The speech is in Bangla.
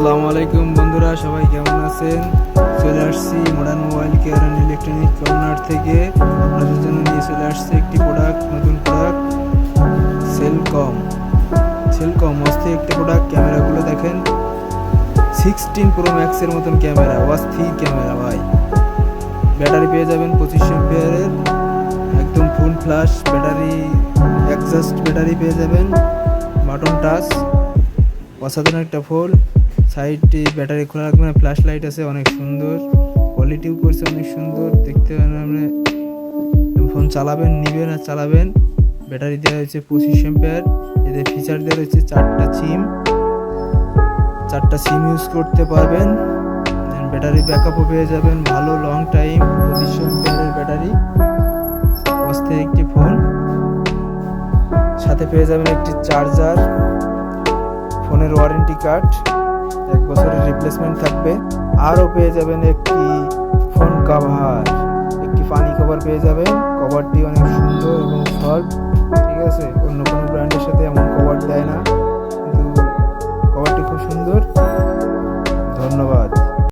আসসালামু আলাইকুম বন্ধুরা, সবাই কেমন আছেন? চলে আসছি modern mobile care and electronic corner থেকে আপনাদের জন্য নিয়ে চলে আসছে একটি নতুন প্রোডাক্ট সেলকম অস্থির একটি প্রোডাক্ট। ক্যামেরাগুলো দেখেন, 16 প্রো ম্যাক্সের মতন ক্যামেরা, অস্থির ক্যামেরা ভাই। ব্যাটারি পেয়ে যাবেন 25 এর একদম ফুল ফ্ল্যাশ ব্যাটারি, এক্সস্ট ব্যাটারি পেয়ে যাবেন, বাটন টাচ, অসাধারণ একটা ফোন। সাইডটি ব্যাটারি খোলা রাখবেন, ফ্ল্যাশ লাইট আছে, অনেক সুন্দর কোয়ালিটিও করছে, অনেক সুন্দর দেখতে পারেন। আপনি ফোন চালাবেন, নিবেন আর চালাবেন। ব্যাটারি দেওয়া হয়েছে 25 এম্পিয়ার। এদের ফিচার দেওয়া হয়েছে চারটা সিম ইউজ করতে পারবেন। ব্যাটারি ব্যাকআপও পেয়ে যাবেন ভালো, লং টাইম। 25 এম্পিয়ারের ব্যাটারি, অস্থির একটি ফোন। সাথে পেয়ে যাবেন একটি চার্জার, ফোনের ওয়ারেন্টি কার্ড, 1 বছরের রিপ্লেসমেন্ট থাকবে। আরও পেয়ে যাবেন একটি ফোন কভার, একটি পানি কভার পেয়ে যাবেন। কভারটি অনেক সুন্দর এবং সফট, ঠিক আছে, অন্য কোনো